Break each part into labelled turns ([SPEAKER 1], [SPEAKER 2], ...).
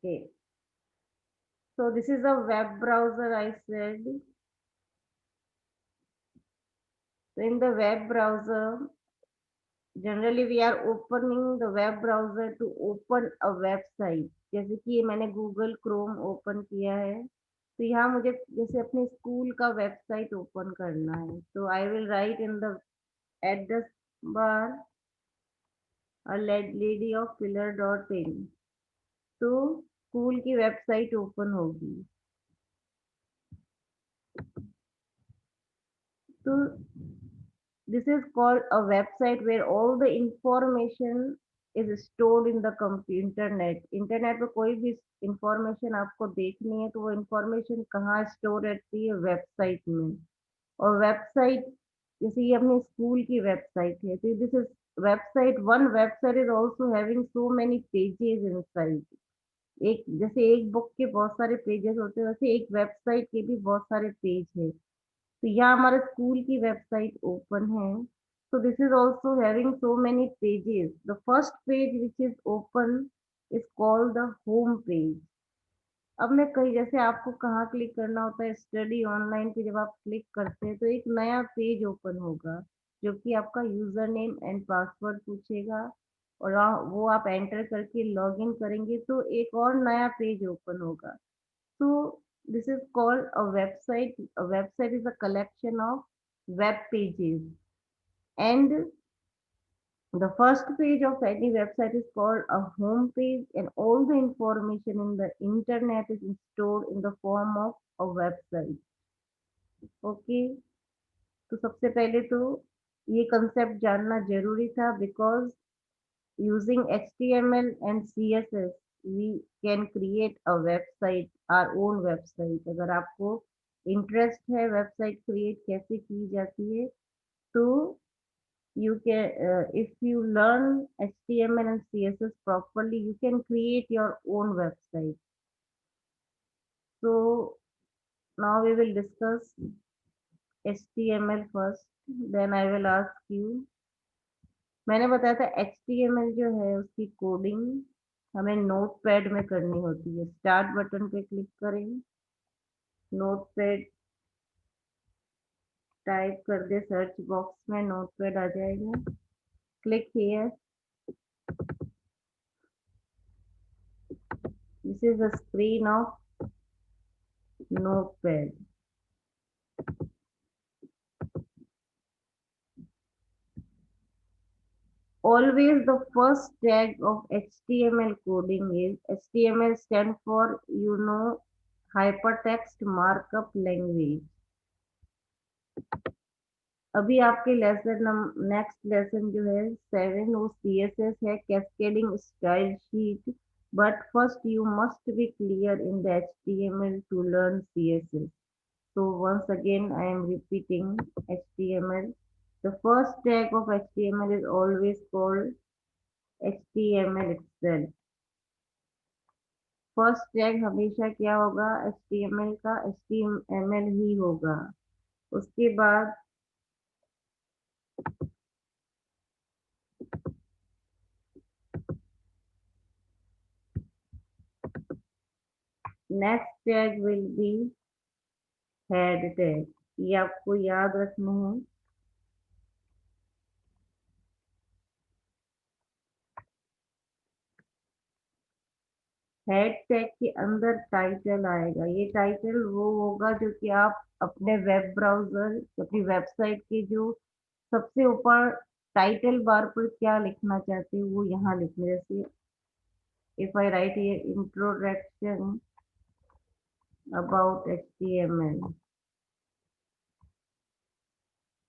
[SPEAKER 1] Okay, so this is a web browser, I said. So in the web browser, generally we are opening the web browser to open a website. जैसे कि ये मैंने Google Chrome open किया है, तो यहाँ मुझे जैसे अपने स्कूल का वेबसाइट ओपन करना है, तो I will write in the address bar a lady of pillar dot in. तो स्कूल की वेबसाइट ओपन होगी। तो this is called a website where all the information is stored in the internet। Internet पे कोई भी information आपको देखनी है तो वो इंफॉर्मेशन कहाँ स्टोर रहती है, वेबसाइट में। और वेबसाइट जैसे ये अपनी स्कूल की वेबसाइट है, तो this is website one website is also having so many pages inside. एक जैसे एक बुक के बहुत सारे पेजेस होते हैं, वैसे एक वेबसाइट के भी बहुत सारे पेज है। तो यहाँ हमारे स्कूल की वेबसाइट ओपन है। so this is also having so many pages। the first page which is open is called the home page। अब मैं कहीं जैसे आपको कहाँ क्लिक करना होता है, स्टडी ऑनलाइन पे जब आप क्लिक करते हैं तो एक नया पेज ओपन होगा, जो कि आपका यूजर नेम एंड पासवर्ड पूछेगा। और वो आप एंटर करके लॉग इन करेंगे तो एक और नया पेज ओपन होगा। So this is called a website। A website is a collection of web pages, and the first page of any website is called a home page, and all the information in the internet is stored in the form of a website। Okay, तो सबसे पहले तो ये concept जानना जरूरी था, because using HTML and CSS we can create a website, our own website। अगर आपको इंटरेस्ट है वेबसाइट क्रिएट कैसे की जाती है, तो you can if you learn HTML and CSS properly you can create your own website। So now we will discuss HTML first, then I will ask you। मैंने बताया था HTML जो है उसकी कोडिंग हमें नोटपैड में करनी होती है। स्टार्ट बटन पे क्लिक करें, नोटपैड टाइप कर दे, सर्च बॉक्स में नोटपैड आ जाएगा। Click here, this is the screen of notepad. Always the first tag of HTML coding is HTML stand for hypertext markup language। अभी आपके लेसन नेक्स्ट लेसन जो है 7 वो CSS है, cascading style sheet. But first you must be clear in the HTML to learn CSS। So once again I am repeating HTML। The first tag of HTML is always called HTML itself। First tag हमेशा क्या होगा, HTML का HTML ही होगा। उसके बाद next tag will be head tag. ये आपको याद रखना है। हेड टैग के अंदर टाइटल आएगा। ये टाइटल वो होगा जो कि आप अपने वेब ब्राउजर, अपनी वेबसाइट के जो सबसे ऊपर टाइटल बार पर क्या लिखना चाहते हैं वो यहाँ लिखना। जैसे इफ आई राइट ये introduction about HTML,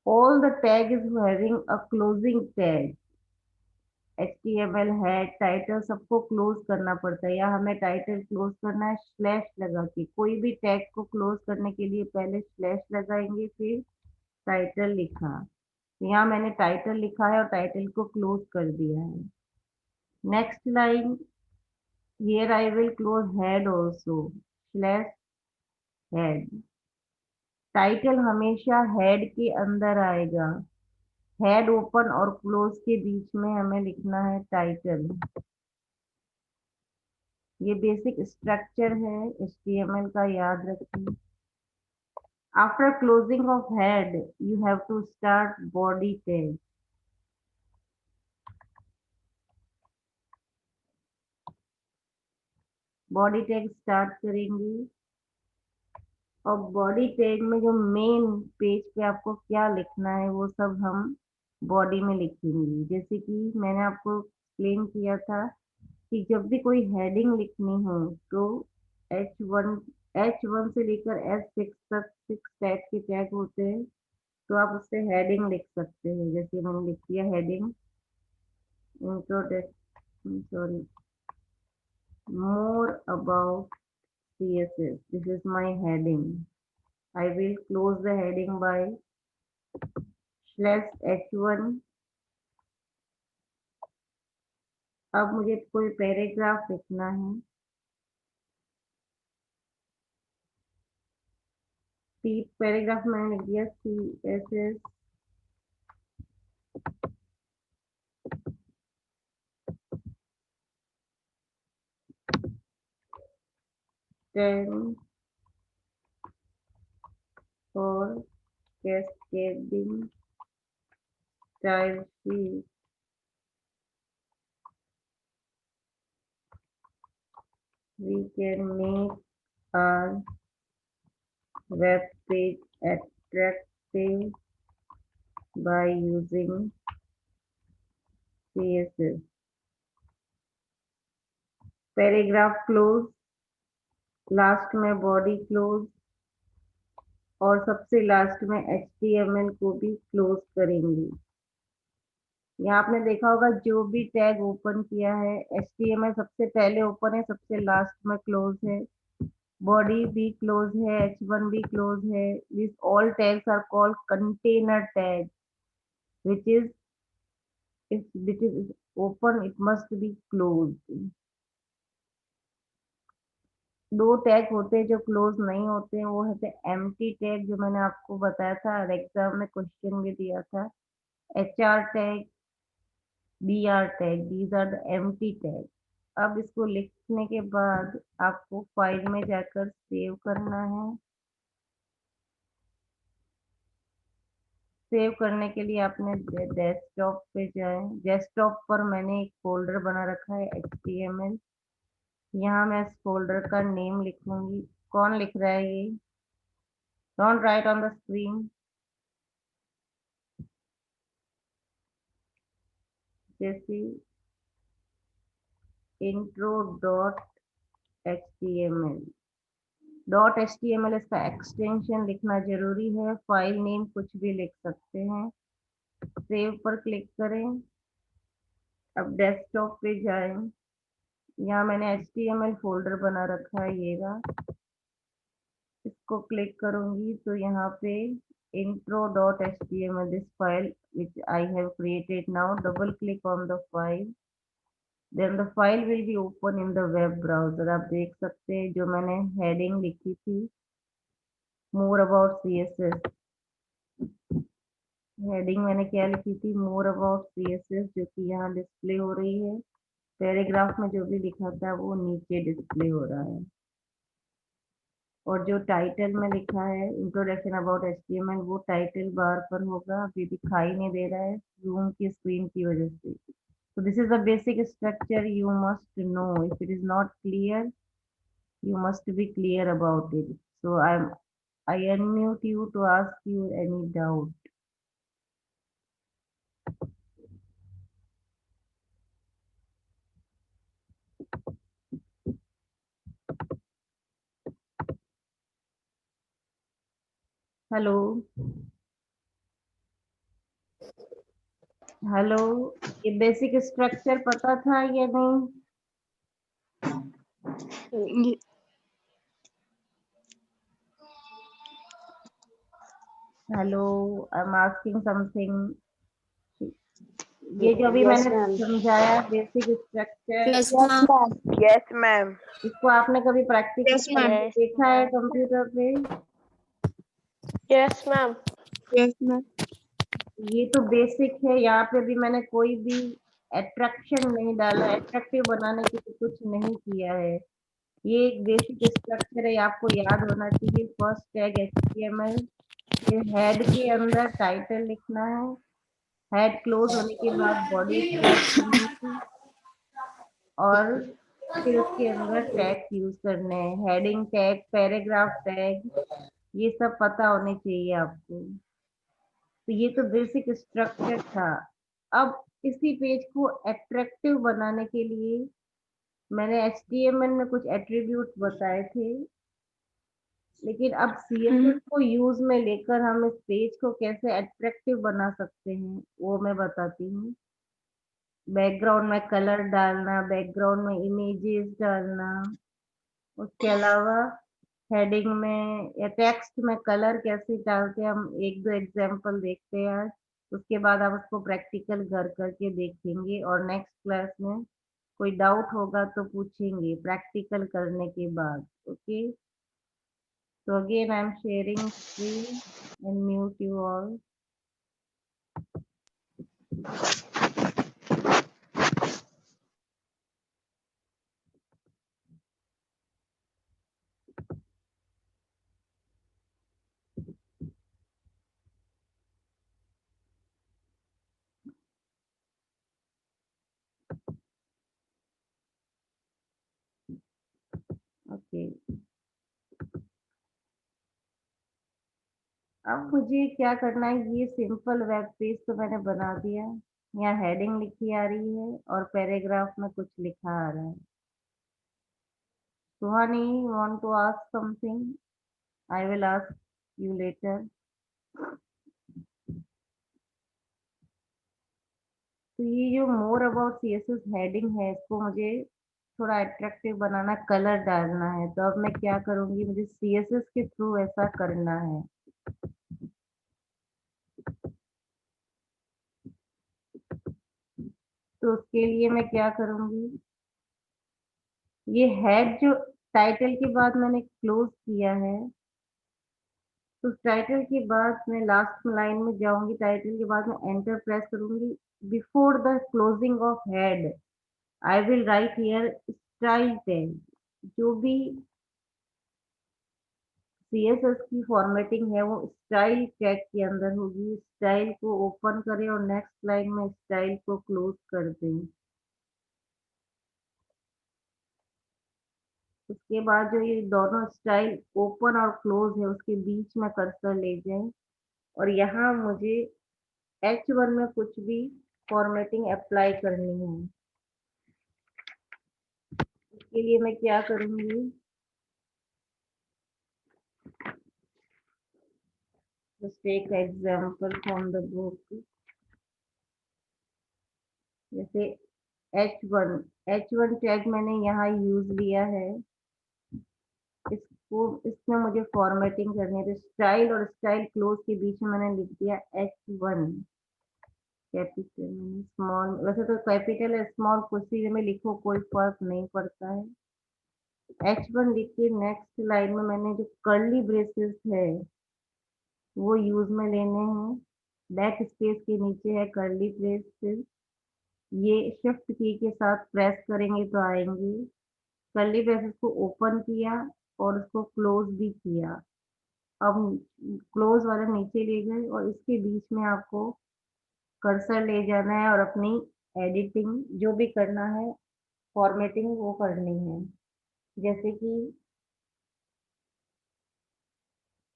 [SPEAKER 1] all the tag is having a closing tag। HTML head title सबको क्लोज करना पड़ता है, या हमें टाइटल क्लोज करना है स्लैश लगा के। कोई भी टैग को क्लोज करने के लिए पहले स्लैश लगाएंगे, फिर टाइटल लिखा। तो यहाँ मैंने टाइटल लिखा है और टाइटल को क्लोज कर दिया है। Next line, here I will close head also, slash head. Title हमेशा हेड के अंदर आएगा। हेड ओपन और क्लोज के बीच में हमें लिखना है टाइटल। ये बेसिक स्ट्रक्चर है HTML का, याद रखिए। After closing of head you have to start body tag. Body tag start करेंगे और बॉडी टैग में जो मेन पेज पे आपको क्या लिखना है वो सब हम बॉडी में लिखेंगे। जैसे कि मैंने आपको एक्सप्लेन किया था कि जब भी कोई हेडिंग लिखनी हो तो H1 H1 से लेकर H6 तक 6 टाइप के टैग होते हैं, तो आप उससे हेडिंग लिख सकते हैं। जैसे मैंने लिख दिया heading introduction, sorry, more about CSS. This is my heading. I will close the heading by /H1। अब मुझे कोई पैराग्राफ लिखना है। पैराग्राफ मैंने लिख दिया CSS ten for cascading style sheet। We can make our web page attractive by using CSS। Paragraph close, last में body close और सबसे लास्ट में HTML को भी क्लोज करेंगे। यहाँ आपने देखा होगा जो भी टैग ओपन किया है HTML सबसे पहले ओपन है, सबसे लास्ट में क्लोज है। बॉडी भी क्लोज है, H1 भी क्लोज है। This all tags are called container tag which is if which is open it must be closed। दो टैग होते हैं जो क्लोज नहीं होते हैं, वो होते हैं एम्प्टी टैग, जो मैंने आपको बताया था और एग्जाम में क्वेश्चन भी दिया था। HR tag, BR tag, these are the empty tag. अब इसको लिखने के बाद आपको फाइल में जाकर सेव करना है। सेव करने के लिए आपने डेस्कटॉप पे जाए। डेस्कटॉप पर मैंने एक फोल्डर बना रखा है HTML। यहाँ मैं इस फोल्डर का नेम लिखूंगी। कौन लिख रहा है ये? Don't write on the screen. जैसे intro.html। .html इसका एक्सटेंशन लिखना जरूरी है। फाइल नेम कुछ भी लिख सकते हैं। सेव पर क्लिक करें। अब डेस्कटॉप पे जाएं। यहाँ मैंने HTML फोल्डर बना रखा है, ये रहा। इसको क्लिक करूंगी तो यहाँ पे intro.html, this file which I have created now, double click on the file, then the file will be open in the web browser। आप देख सकते हैं जो मैंने हेडिंग लिखी थी मोर अबाउट CSS, हेडिंग मैंने क्या लिखी थी, मोर अबाउट CSS, जो कि यहाँ डिस्प्ले हो रही है। पैराग्राफ में जो भी लिखा था वो नीचे डिस्प्ले हो रहा है। और जो टाइटल में लिखा है इंट्रोडक्शन अबाउट HTML, वो टाइटल बार पर होगा। अभी दिखाई नहीं दे रहा है जूम की स्क्रीन की वजह से। So this is the basic structure you must know. If it is not clear, you must be clear about it. So I unmute you to ask you any doubt. Hello hello, ये basic structure पता था या नहीं? Hello, I am asking something. ये जो अभी मैंने समझाया बेसिक स्ट्रक्चर,
[SPEAKER 2] यस मैम।
[SPEAKER 1] इसको आपने कभी प्रैक्टिकली करके देखा है कंप्यूटर पे?
[SPEAKER 2] Yes ma'am. Yes ma'am.
[SPEAKER 1] ये तो बेसिक है। यहाँ पे भी मैंने कोई भी अट्रैक्शन नहीं डाला, अट्रैक्टिव बनाने के लिए कुछ नहीं किया है। ये एक बेसिक स्ट्रक्चर है, आपको याद होना चाहिए। फर्स्ट टैग HTML, फिर हेड के अंदर टाइटल लिखना है, हेड क्लोज होने के बाद बॉडी स्लैश लिंक, और फिर उसके अंदर टैग यूज करने हैं, हेडिंग टैग, पैराग्राफ टैग, ये सब पता होने चाहिए आपको। तो ये तो बेसिक स्ट्रक्चर था। अब इसी पेज को अट्रैक्टिव बनाने के लिए मैंने HTML में कुछ एट्रीब्यूट बताए थे, लेकिन अब CSS को यूज में लेकर हम इस पेज को कैसे अट्रैक्टिव बना सकते हैं वो मैं बताती हूँ। बैकग्राउंड में कलर डालना, बैकग्राउंड में इमेजेस डालना, उसके अलावा हेडिंग में या टेक्स्ट में कलर कैसे डालते हैं, हम एक दो एग्जांपल देखते हैं आज। उसके बाद आप उसको प्रैक्टिकल घर करके देखेंगे, और नेक्स्ट क्लास में कोई डाउट होगा तो पूछेंगे प्रैक्टिकल करने के बाद। Okay, so again I am sharing screen and mute you all. Okay, अब मुझे क्या करना है, ये सिंपल वेब पेज तो मैंने बना दिया। यहाँ हेडिंग लिखी आ रही है और पैराग्राफ में कुछ लिखा आ रहा है। सुहानी, want to ask something? I will ask you later. तो ये जो मोर अबाउट CSS हेडिंग है, इसको मुझे थोड़ा अट्रैक्टिव बनाना, कलर डालना है। तो अब मैं क्या करूंगी, मुझे CSS के थ्रू ऐसा करना है। तो उसके लिए मैं क्या करूंगी, ये हेड जो टाइटल के बाद मैंने क्लोज किया है, तो टाइटल के बाद मैं लास्ट लाइन में जाऊंगी, टाइटल के बाद मैं एंटर प्रेस करूंगी। Before the closing of head I will write here style tag. जो भी CSS की फॉर्मेटिंग है वो स्टाइल टैग के अंदर होगी। स्टाइल को ओपन करें और नेक्स्ट लाइन में स्टाइल को क्लोज कर दें। उसके बाद जो ये दोनों स्टाइल ओपन और क्लोज है उसके बीच में कर्सर ले जाएं, और यहाँ मुझे H1 में कुछ भी फॉर्मेटिंग अप्लाई करनी है। इसके लिए मैं क्या करूंगी, just take example from the book। जैसे H1, H1 टैग मैंने यहाँ यूज लिया है, इसको इसमें मुझे फॉर्मेटिंग करनी है। तो स्टाइल और स्टाइल क्लोज के बीच में मैंने लिख दिया H1, कैपिटल स्मॉल। वैसे तो कैपिटल है स्मॉल कुछ भी में लिखो कोई फर्क नहीं पड़ता है। H1 लिख के नेक्स्ट लाइन में मैंने जो कर्ली ब्रेसेस है वो यूज में लेने हैं। बैक स्पेस के नीचे है कर्ली ब्रेसेस, ये शिफ्ट की के साथ प्रेस करेंगे तो आएंगे। कर्ली ब्रेसेस को ओपन किया और उसको क्लोज भी किया। अब क्लोज वाला नीचे ले गए और इसके बीच में आपको कर्सर ले जाना है और अपनी एडिटिंग जो भी करना है, फॉर्मेटिंग वो करनी है। जैसे कि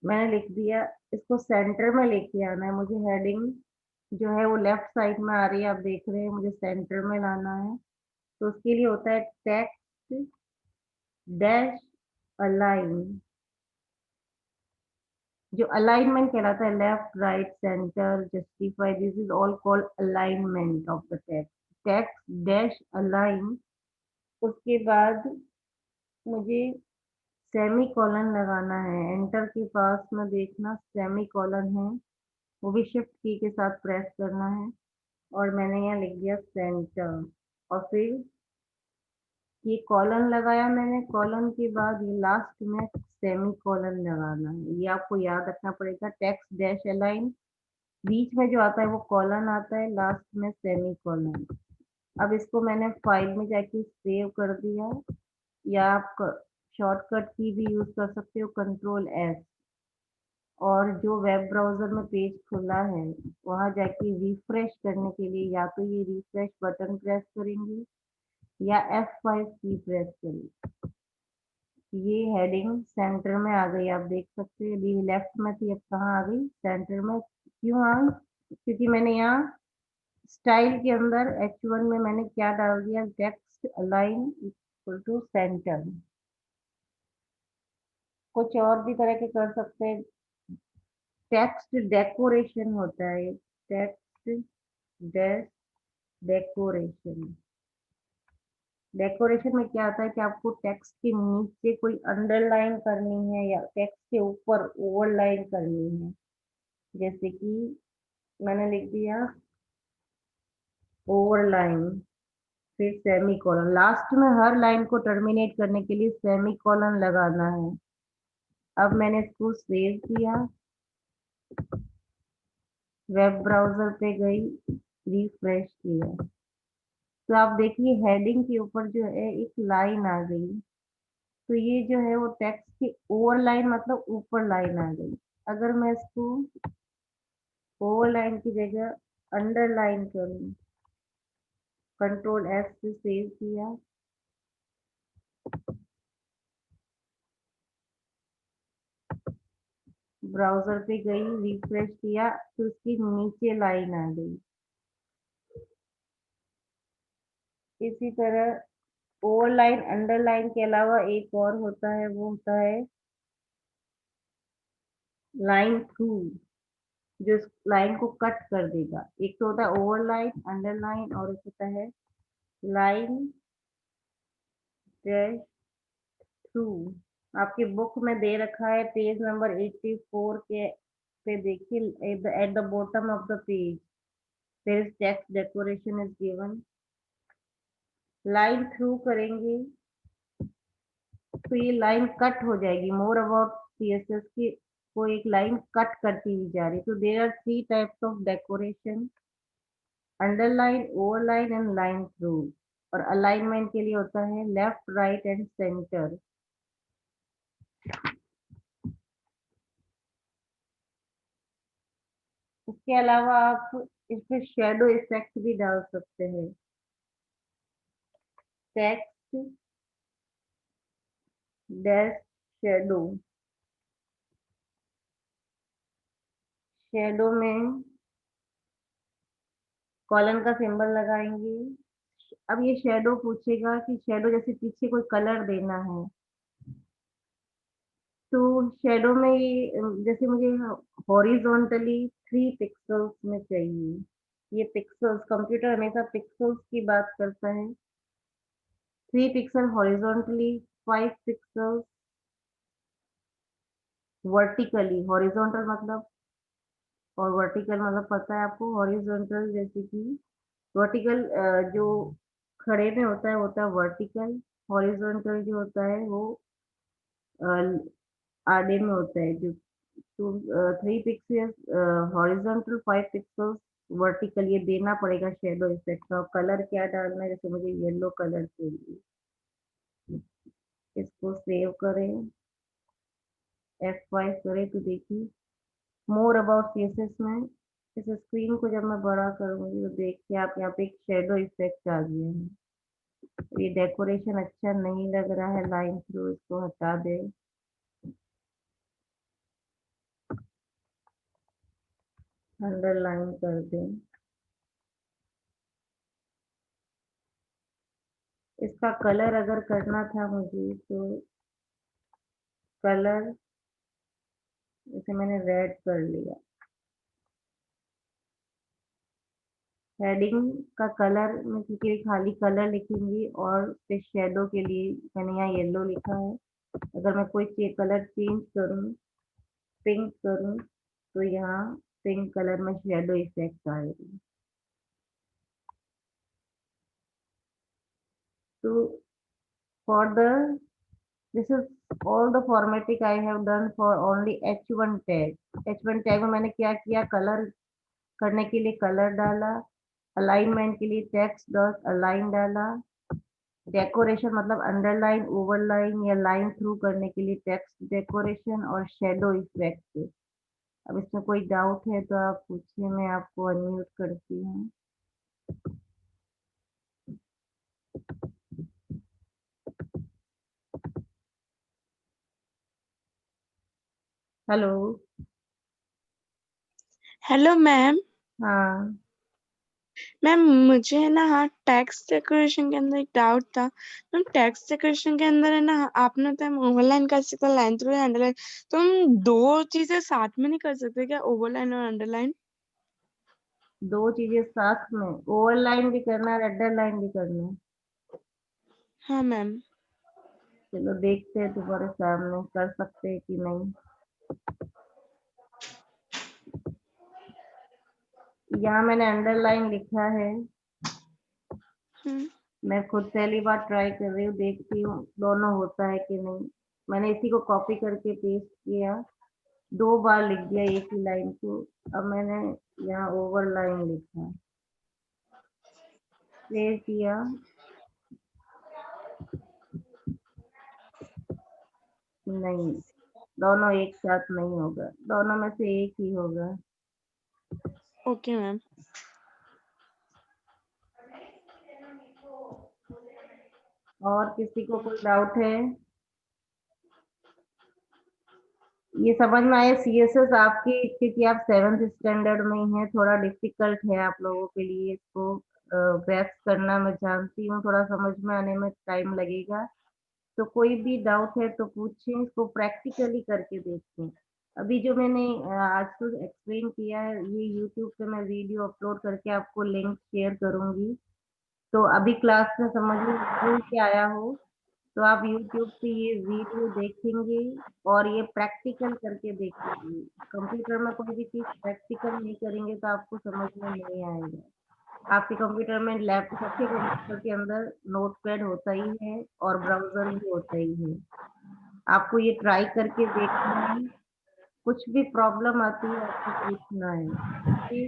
[SPEAKER 1] मैंने लिख दिया, इसको सेंटर में लेके आना है मुझे। हेडिंग जो है वो लेफ्ट साइड में आ रही है, आप देख रहे हैं, मुझे सेंटर में लाना है। तो उसके लिए होता है टेक्स्ट डैश अलाइन। जो अलाइनमेंट कहलाता है, left right centre justify, this is all called alignment of the text. Text dash align. उसके बाद मुझे सेमी कॉलन लगाना है। एंटर के पास में देखना सेमी कॉलन है, वो भी शिफ्ट की के साथ प्रेस करना है, और मैंने यहाँ लिख दिया सेंटर। और फिर ये कॉलन लगाया मैंने, कॉलन के बाद ये लास्ट में सेमी कॉलन लगाना है। ये आपको याद रखना पड़ेगा। टेक्स्ट डैश अलाइन, बीच में जो आता है वो कॉलन आता है, लास्ट में सेमी कॉलन। अब इसको मैंने फाइल में जाके सेव कर दिया, या आप शॉर्टकट की भी यूज कर सकते हो, कंट्रोल S। और जो वेब ब्राउजर में पेज खुला है वहां जाके रिफ्रेश करने के लिए या तो ये रिफ्रेश बटन प्रेस करेंगे या F5 की प्रेस करेंगे। ये हेडिंग सेंटर में आ गई, आप देख सकते हैं। अभी लेफ्ट में थी, अब कहाँ आ गई? सेंटर में। क्यों आ गई? क्योंकि मैंने यहाँ स्टाइल के अंदर H1 में मैंने क्या डाल दिया, text align equal to centre. कुछ और भी तरह के कर सकते हैं। टेक्स्ट डेकोरेशन होता है, टेक्स्ट डेकोरेशन। डेकोरेशन में क्या होता है कि आपको टेक्स्ट के नीचे कोई अंडरलाइन करनी है या टेक्स्ट के ऊपर ओवरलाइन करनी है। जैसे कि मैंने लिख दिया ओवरलाइन, फिर सेमी कॉलन। लास्ट में हर लाइन को टर्मिनेट करने के लिए सेमी कॉलन लगाना है। अब मैंने इसको सेव किया, वेब ब्राउजर पे गई, रिफ्रेश किया, तो आप देखिए हेडिंग के ऊपर जो है एक लाइन आ गई। तो ये जो है वो टेक्स्ट की ओवर लाइन, मतलब ऊपर लाइन आ गई। अगर मैं इसको ओवर लाइन की जगह अंडरलाइन करूं, कंट्रोल S से सेव किया, ब्राउजर पे गई, रिफ्रेश किया, तो उसकी नीचे लाइन आ गई। इसी तरह ओवरलाइन अंडरलाइन के अलावा एक और होता है, वो होता है लाइन थ्रू, जो इस लाइन को कट कर देगा। एक तो होता है ओवरलाइन, अंडरलाइन, और एक होता है लाइन डैश थ्रू। आपकी बुक में दे रखा है पेज नंबर 84 के पे देखिए, at the bottom of the page there is text decoration is given। Line through करेंगे तो ये लाइन कट हो जाएगी। मोर अबाउट CSS की को एक लाइन कट करती हुई जा रही। तो there are 3 types of decoration, underline, overline and line through. और अलाइनमेंट के लिए होता है लेफ्ट, राइट एंड सेंटर। इसके अलावा आप इस पे शेडो इफेक्ट भी डाल सकते हैं। टेक्स्ट डैश शेडो, शेडो में कॉलन का सिंबल लगाएंगे। अब ये शेडो पूछेगा कि शेडो जैसे पीछे कोई कलर देना है, तो शेडो में ये जैसे मुझे हॉरिजॉन्टली 3 पिक्सल्स में चाहिए। ये पिक्सल्स, कंप्यूटर हमेशा पिक्सल्स की बात करता है। 3 pixel horizontally, 5 pixel vertically. Horizontal मतलब, और वर्टिकल मतलब पता है आपको। हॉरिजॉन्टल जैसे कि वर्टिकल जो खड़े में होता है वर्टिकल। हॉरिजॉन्टल जो होता है वो आधे में होता है। जो तो 3 पिक्सल हॉरिजॉन्टल, 5 पिक्सल वर्टिकल, ये देना पड़ेगा शेडो इफेक्ट का। कलर क्या डालना है, जैसे मुझे येलो कलर चाहिए। इसको सेव करें, F5 करें, तो देखिए मोर अबाउट CSS में इस स्क्रीन को जब मैं बड़ा करूंगी तो देखिए आप, यहाँ पे एक शेडो इफेक्ट आ गया है। ये डेकोरेशन अच्छा नहीं लग रहा है लाइन थ्रू, इसको हटा दे, अंडरलाइन कर दें। इसका कलर अगर करना था मुझे तो कलर, जैसे मैंने रेड कर लिया। हेडिंग का कलर में क्योंकि खाली कलर लिखूंगी, और फिर शेडो के लिए मैंने यहाँ येलो लिखा है। अगर मैं कोई कलर चेंज करूँ, पिंक करूँ, तो यहाँ पिंक कलर में शेडो इफेक्ट आएगा। तो for the this is all the formatting I have done for only H1 tag. H1 tag में मैंने क्या किया, कलर करने के लिए कलर डाला, अलाइनमेंट के लिए टेक्स्ट डॉट अलाइन डाला, डेकोरेशन मतलब अंडरलाइन, ओवरलाइन या लाइन थ्रू करने के लिए टेक्स्ट डेकोरेशन और शेडो इफेक्ट। अब इसमें कोई डाउट है तो आप पूछिए, मैं आपको अनम्यूट करती हूँ। हेलो।
[SPEAKER 2] Hello ma'am.
[SPEAKER 1] हाँ,
[SPEAKER 2] मैम मुझे है ना, हाँ, टेक्स्ट डेकोरेशन के अंदर एक डाउट था। मैम टेक्स्ट डेकोरेशन के अंदर है ना, आपने तो ओवरलाइन कर सकता, लाइन थ्रू अंडरलाइन, तो हम दो चीजें साथ में नहीं कर सकते क्या, ओवरलाइन और अंडरलाइन?
[SPEAKER 1] दो चीजें साथ में, ओवरलाइन भी करना है, अंडरलाइन भी करना है।
[SPEAKER 2] हाँ मैम।
[SPEAKER 1] चलो देखते हैं तुम्हारे सामने कर सकते हैं कि नहीं। यहाँ मैंने अंडरलाइन लिखा है।
[SPEAKER 2] हम्म।
[SPEAKER 1] मैं खुद पहली बार ट्राई कर रही हूँ, देखती हूँ दोनों होता है कि नहीं। मैंने इसी को कॉपी करके पेस्ट किया, 2 बार लिख दिया एक ही लाइन को। अब मैंने यहाँ ओवरलाइन लिखा, सेव किया, नहीं, दोनों एक साथ नहीं होगा, दोनों में से एक ही होगा।
[SPEAKER 2] Okay ma'am.
[SPEAKER 1] और किसी को कोई डाउट है? ये समझ में आया सीएसएस आपकी, क्योंकि आप 7th स्टैंडर्ड में ही हैं, थोड़ा डिफिकल्ट है आप लोगों के लिए इसको ग्रैस्प करना। मैं जानती हूँ थोड़ा समझ में आने में टाइम लगेगा। तो कोई भी डाउट है तो पूछें, इसको प्रैक्टिकली करके देखें। अभी जो मैंने आज तो एक्सप्लेन किया है, ये यूट्यूब पे मैं वीडियो अपलोड करके आपको लिंक शेयर करूंगी। तो अभी क्लास में समझ में नहीं के आया हो तो आप यूट्यूब पे ये वीडियो देखेंगे और ये प्रैक्टिकल करके देखेंगे। कंप्यूटर में कोई भी चीज प्रैक्टिकल नहीं करेंगे तो आपको समझ में नहीं आएगा। आपके कंप्यूटर में लैपटॉप, सबके कंप्यूटर के अंदर नोटपैड होता ही है और ब्राउजर भी होता ही है। आपको ये ट्राई करके देखना है, कुछ भी प्रॉब्लम आती है आपको पूछना है। ओके,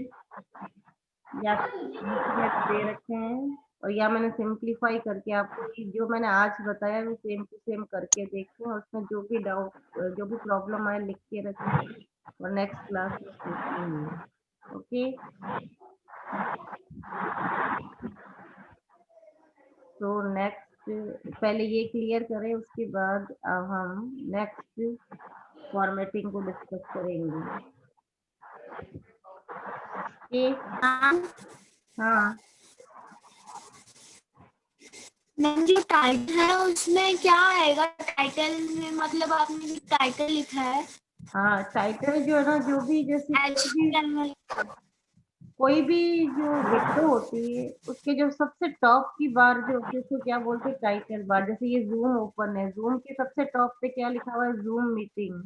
[SPEAKER 1] या लीफ दे रखे हैं और या मैंने सिंपलीफाई करके आपको ये जो मैंने आज बताया वो सेम टू सेम करके देखें, और उसमें जो भी डाउट, जो भी प्रॉब्लम आए लिख के रखें और नेक्स्ट क्लास में पूछेंगे। ओके, तो नेक्स्ट पहले ये क्लियर करें, उसके बाद अब हम नेक्स्ट फॉर्मेटिंग को डिस्कस करेंगे। ओके। हाँ,
[SPEAKER 3] मैम जो टाइटल है उसमें क्या आएगा? टाइटल में मतलब आपने टाइटल लिखा है
[SPEAKER 1] हाँ, टाइटल जो है ना, जो भी जैसे
[SPEAKER 3] HTML।
[SPEAKER 1] कोई भी जो विंडो होती है उसके जो सबसे टॉप की बार जो होती है उसको क्या बोलते हैं, टाइटल बार। जैसे ये जूम ओपन है, जूम के सबसे टॉप पे क्या लिखा हुआ है, जूम मीटिंग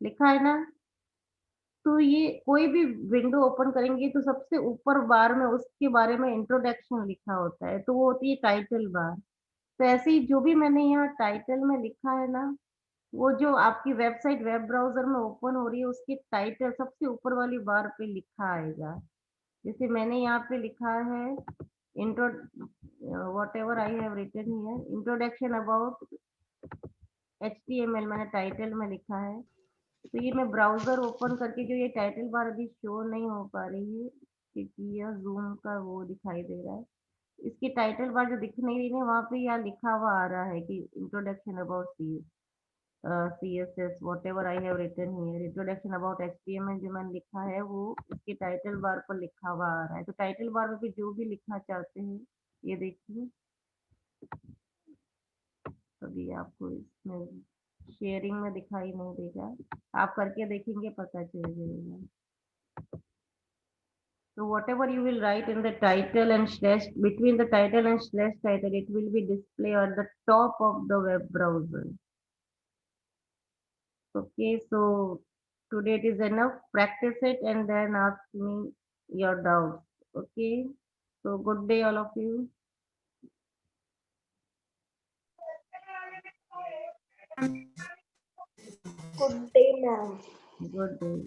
[SPEAKER 1] लिखा है ना। तो ये कोई भी विंडो ओपन करेंगे तो सबसे ऊपर बार में उसके बारे में इंट्रोडक्शन लिखा होता है, तो वो होती है टाइटल बार। तो ऐसे ही जो भी मैंने यहाँ टाइटल में लिखा है ना, वो जो आपकी वेबसाइट वेब ब्राउजर में ओपन हो रही है उसकी टाइटल सबसे ऊपर वाली बार पे लिखा आएगा। जैसे मैंने यहाँ पे लिखा है intro, whatever I have written here, introduction about HTML मैंने टाइटल में लिखा है। तो ये मैं ब्राउजर ओपन करके, जो ये टाइटल बार अभी शो नहीं हो पा रही है क्योंकि यह जूम का वो दिखाई दे रहा है, इसकी टाइटल बार जो दिख नहीं रही है वहां पे यह लिखा हुआ आ रहा है कि introduction about CSS whatever I have written here, introduction about HTML जो मैंने लिखा है वो इसके टाइटल बार पर लिखा हुआ आ रहा है। तो टाइटल बार में भी जो भी लिखना चाहते हैं ये देखिए, अभी आपको इसमें शेयरिंग में दिखाई नहीं देगा, आप करके देखेंगे पता चल जाएगा। So whatever you will write in the title and slash, between the title and slash title, it will be display on the top of the web browser. Okay, so today it is enough. Practice it and then ask me your doubts. Okay, so good day all of you.
[SPEAKER 3] Good day, ma'am.
[SPEAKER 1] Good day.